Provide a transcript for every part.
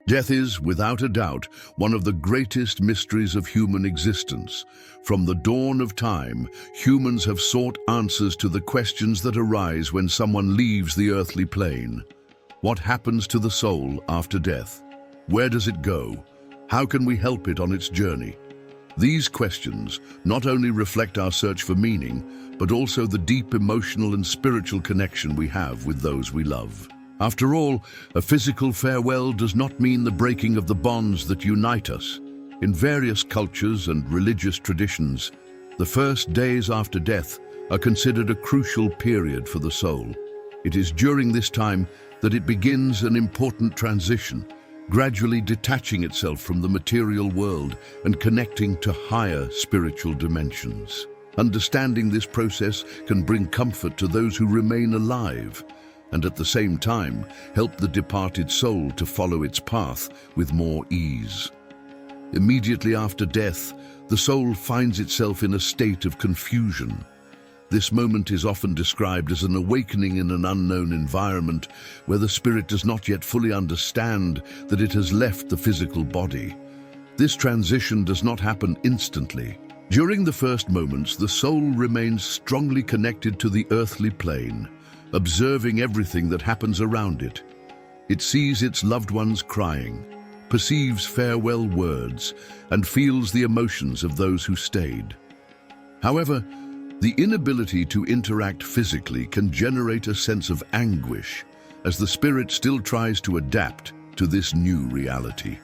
Death is, without a doubt, one of the greatest mysteries of human existence. From the dawn of time, humans have sought answers to the questions that arise when someone leaves the earthly plane. What happens to the soul after death? Where does it go? How can we help it on its journey? These questions not only reflect our search for meaning, but also the deep emotional and spiritual connection we have with those we love. After all, a physical farewell does not mean the breaking of the bonds that unite us. In various cultures and religious traditions, the first days after death are considered a crucial period for the soul. It is during this time that it begins an important transition, gradually detaching itself from the material world and connecting to higher spiritual dimensions. Understanding this process can bring comfort to those who remain alive, and at the same time help the departed soul to follow its path with more ease. Immediately after death, the soul finds itself in a state of confusion. This moment is often described as an awakening in an unknown environment where the spirit does not yet fully understand that it has left the physical body. This transition does not happen instantly. During the first moments, the soul remains strongly connected to the earthly plane, observing everything that happens around it. It sees its loved ones crying, perceives farewell words, and feels the emotions of those who stayed. However, the inability to interact physically can generate a sense of anguish as the spirit still tries to adapt to this new reality.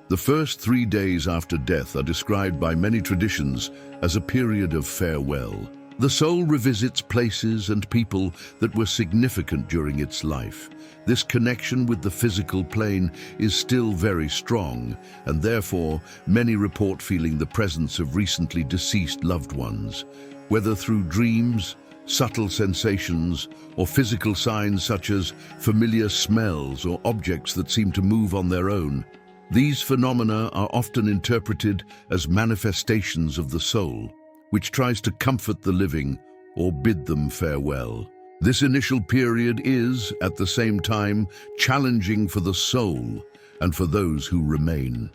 The first 3 days after death are described by many traditions as a period of farewell. The soul revisits places and people that were significant during its life. This connection with the physical plane is still very strong, and therefore many report feeling the presence of recently deceased loved ones, whether through dreams, subtle sensations, or physical signs such as familiar smells or objects that seem to move on their own. These phenomena are often interpreted as manifestations of the soul, which tries to comfort the living or bid them farewell. This initial period is, at the same time, challenging for the soul and for those who remain.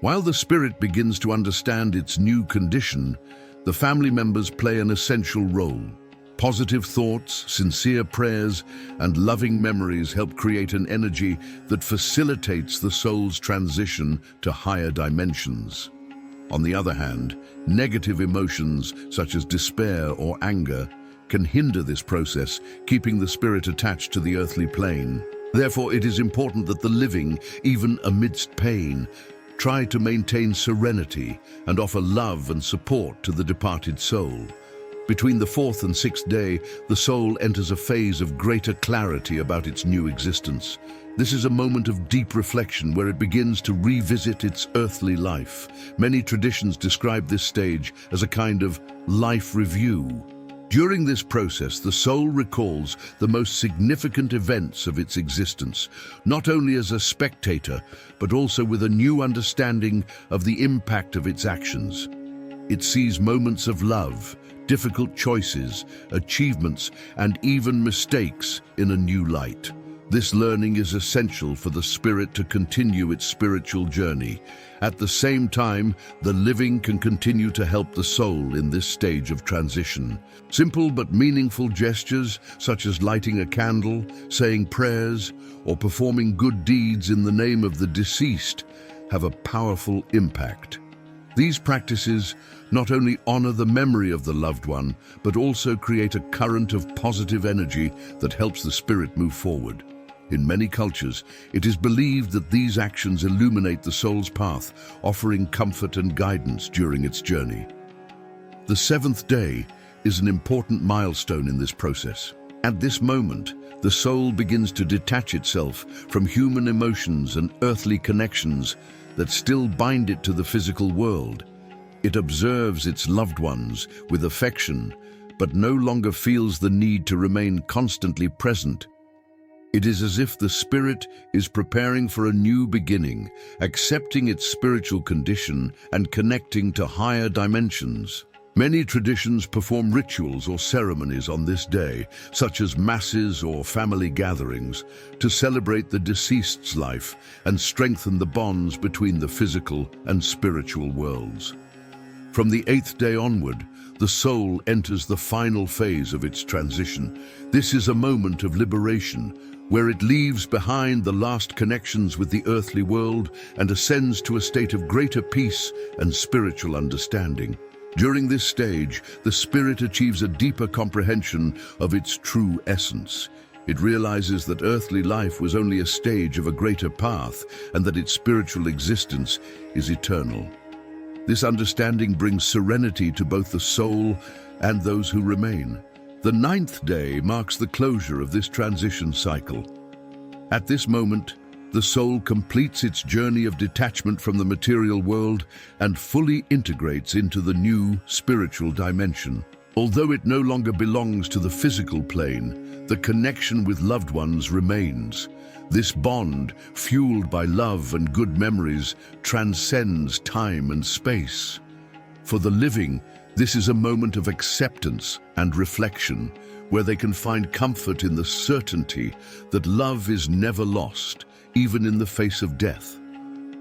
While the spirit begins to understand its new condition, the family members play an essential role. Positive thoughts, sincere prayers, and loving memories help create an energy that facilitates the soul's transition to higher dimensions. On the other hand, negative emotions such as despair or anger can hinder this process, keeping the spirit attached to the earthly plane. Therefore, it is important that the living, even amidst pain, try to maintain serenity and offer love and support to the departed soul. Between the 4th and 6th day, the soul enters a phase of greater clarity about its new existence. This is a moment of deep reflection where it begins to revisit its earthly life. Many traditions describe this stage as a kind of life review. During this process, the soul recalls the most significant events of its existence, not only as a spectator, but also with a new understanding of the impact of its actions. It sees moments of love, difficult choices, achievements, and even mistakes in a new light. This learning is essential for the spirit to continue its spiritual journey. At the same time, the living can continue to help the soul in this stage of transition. Simple but meaningful gestures, such as lighting a candle, saying prayers, or performing good deeds in the name of the deceased, have a powerful impact. These practices not only honor the memory of the loved one, but also create a current of positive energy that helps the spirit move forward. In many cultures, it is believed that these actions illuminate the soul's path, offering comfort and guidance during its journey. The 7th day is an important milestone in this process. At this moment, the soul begins to detach itself from human emotions and earthly connections that still bind it to the physical world. It observes its loved ones with affection, but no longer feels the need to remain constantly present. It is as if the spirit is preparing for a new beginning, accepting its spiritual condition and connecting to higher dimensions. Many traditions perform rituals or ceremonies on this day, such as masses or family gatherings, to celebrate the deceased's life and strengthen the bonds between the physical and spiritual worlds. From the 8th day onward, the soul enters the final phase of its transition. This is a moment of liberation, where it leaves behind the last connections with the earthly world and ascends to a state of greater peace and spiritual understanding. During this stage, the spirit achieves a deeper comprehension of its true essence. It realizes that earthly life was only a stage of a greater path and that its spiritual existence is eternal. This understanding brings serenity to both the soul and those who remain. The 9th day marks the closure of this transition cycle. At this moment, the soul completes its journey of detachment from the material world and fully integrates into the new spiritual dimension. Although it no longer belongs to the physical plane, the connection with loved ones remains. This bond, fueled by love and good memories, transcends time and space. For the living, this is a moment of acceptance and reflection, where they can find comfort in the certainty that love is never lost, even in the face of death.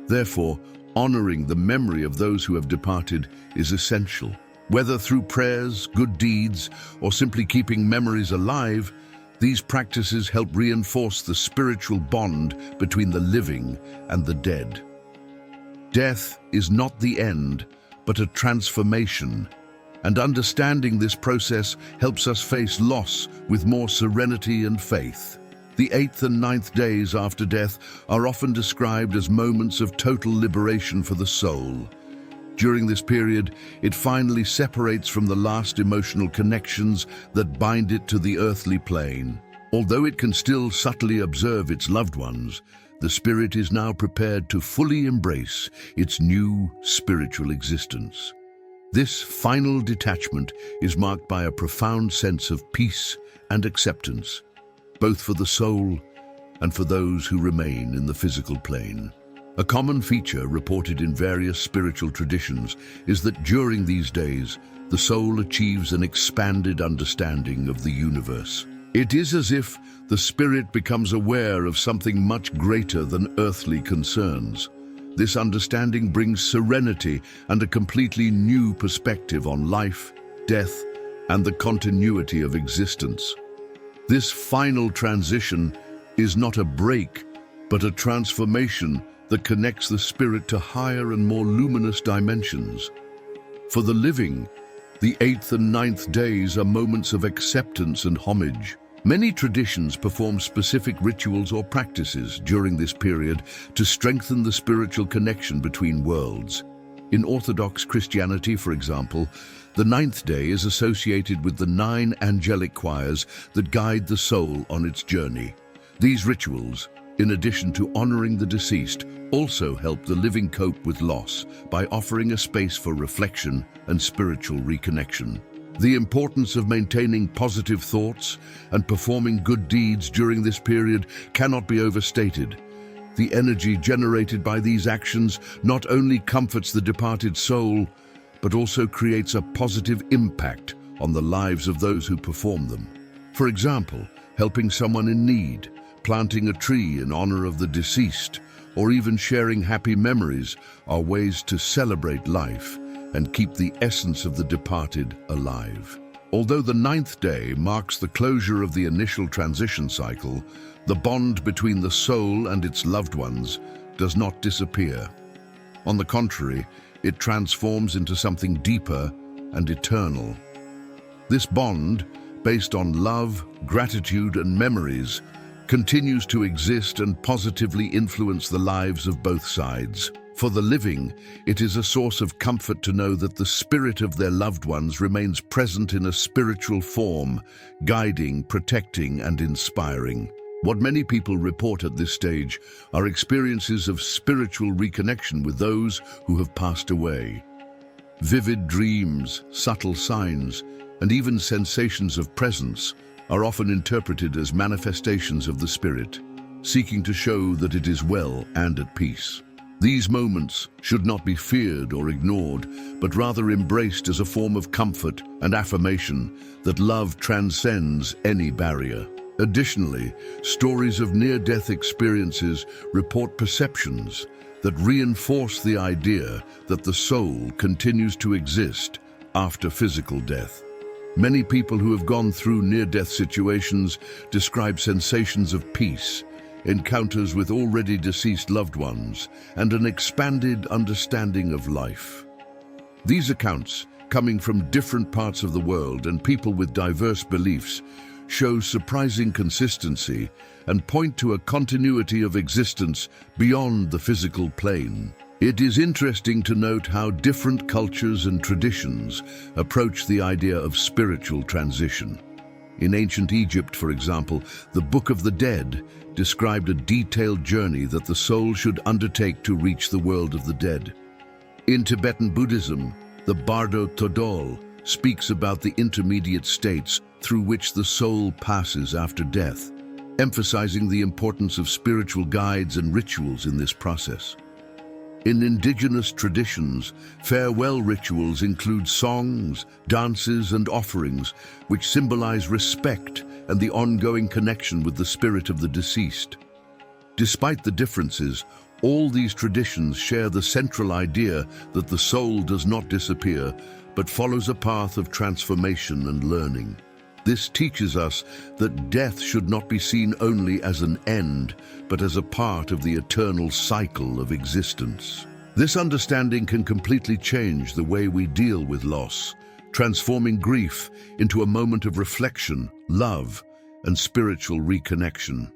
Therefore, honoring the memory of those who have departed is essential. Whether through prayers, good deeds, or simply keeping memories alive, these practices help reinforce the spiritual bond between the living and the dead. Death is not the end, but a transformation, and understanding this process helps us face loss with more serenity and faith. The 8th and 9th days after death are often described as moments of total liberation for the soul. During this period, it finally separates from the last emotional connections that bind it to the earthly plane. Although it can still subtly observe its loved ones, the spirit is now prepared to fully embrace its new spiritual existence. This final detachment is marked by a profound sense of peace and acceptance, both for the soul and for those who remain in the physical plane. A common feature reported in various spiritual traditions is that during these days, the soul achieves an expanded understanding of the universe. It is as if the spirit becomes aware of something much greater than earthly concerns. This understanding brings serenity and a completely new perspective on life, death, and the continuity of existence. This final transition is not a break, but a transformation that connects the spirit to higher and more luminous dimensions. For the living, the 8th and 9th days are moments of acceptance and homage. Many traditions perform specific rituals or practices during this period to strengthen the spiritual connection between worlds. In Orthodox Christianity, for example, the 9th day is associated with the 9 angelic choirs that guide the soul on its journey. These rituals, in addition to honoring the deceased, also help the living cope with loss by offering a space for reflection and spiritual reconnection. The importance of maintaining positive thoughts and performing good deeds during this period cannot be overstated. The energy generated by these actions not only comforts the departed soul, but also creates a positive impact on the lives of those who perform them. For example, helping someone in need, planting a tree in honor of the deceased, or even sharing happy memories are ways to celebrate life and keep the essence of the departed alive. Although the 9th day marks the closure of the initial transition cycle, the bond between the soul and its loved ones does not disappear. On the contrary, it transforms into something deeper and eternal. This bond, based on love, gratitude, and memories, continues to exist and positively influence the lives of both sides. For the living, it is a source of comfort to know that the spirit of their loved ones remains present in a spiritual form, guiding, protecting, and inspiring. What many people report at this stage are experiences of spiritual reconnection with those who have passed away. Vivid dreams, subtle signs, and even sensations of presence are often interpreted as manifestations of the spirit, seeking to show that it is well and at peace. These moments should not be feared or ignored, but rather embraced as a form of comfort and affirmation that love transcends any barrier. Additionally, stories of near-death experiences report perceptions that reinforce the idea that the soul continues to exist after physical death. Many people who have gone through near-death situations describe sensations of peace, encounters with already deceased loved ones, and an expanded understanding of life. These accounts, coming from different parts of the world and people with diverse beliefs, show surprising consistency and point to a continuity of existence beyond the physical plane. It is interesting to note how different cultures and traditions approach the idea of spiritual transition. In ancient Egypt, for example, the Book of the Dead described a detailed journey that the soul should undertake to reach the world of the dead. In Tibetan Buddhism, the Bardo Thodol speaks about the intermediate states through which the soul passes after death, emphasizing the importance of spiritual guides and rituals in this process. In indigenous traditions, farewell rituals include songs, dances, and offerings, which symbolize respect and the ongoing connection with the spirit of the deceased. Despite the differences, all these traditions share the central idea that the soul does not disappear, but follows a path of transformation and learning. This teaches us that death should not be seen only as an end, but as a part of the eternal cycle of existence. This understanding can completely change the way we deal with loss, transforming grief into a moment of reflection, love, and spiritual reconnection.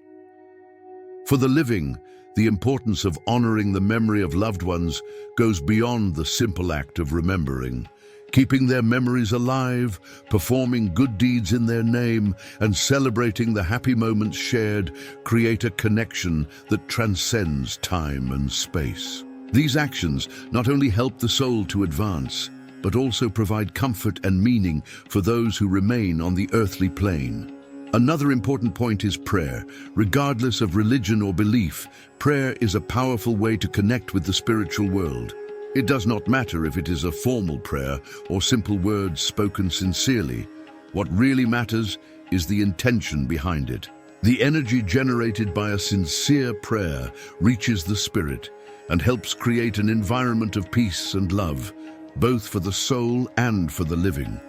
For the living, the importance of honoring the memory of loved ones goes beyond the simple act of remembering. Keeping their memories alive, performing good deeds in their name, and celebrating the happy moments shared create a connection that transcends time and space. These actions not only help the soul to advance, but also provide comfort and meaning for those who remain on the earthly plane. Another important point is prayer. Regardless of religion or belief, prayer is a powerful way to connect with the spiritual world. It does not matter if it is a formal prayer or simple words spoken sincerely. What really matters is the intention behind it. The energy generated by a sincere prayer reaches the spirit and helps create an environment of peace and love, both for the soul and for the living.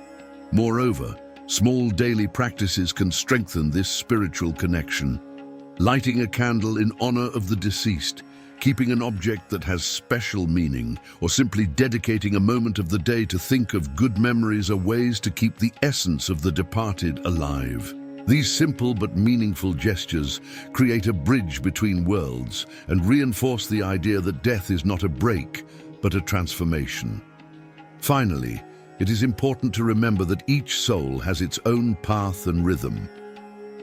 Moreover, small daily practices can strengthen this spiritual connection. Lighting a candle in honor of the deceased, keeping an object that has special meaning, or simply dedicating a moment of the day to think of good memories are ways to keep the essence of the departed alive. These simple but meaningful gestures create a bridge between worlds and reinforce the idea that death is not a break, but a transformation. Finally, it is important to remember that each soul has its own path and rhythm.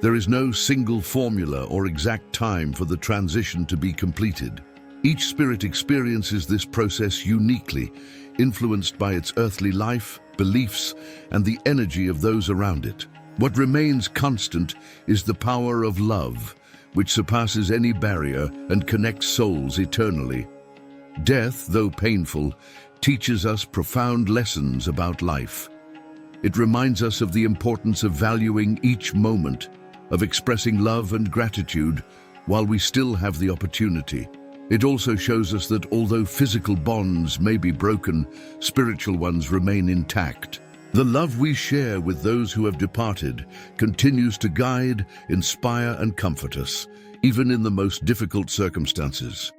There is no single formula or exact time for the transition to be completed. Each spirit experiences this process uniquely, influenced by its earthly life, beliefs, and the energy of those around it. What remains constant is the power of love, which surpasses any barrier and connects souls eternally. Death, though painful, teaches us profound lessons about life. It reminds us of the importance of valuing each moment, of expressing love and gratitude while we still have the opportunity. It also shows us that although physical bonds may be broken, spiritual ones remain intact. The love we share with those who have departed continues to guide, inspire, and comfort us, even in the most difficult circumstances.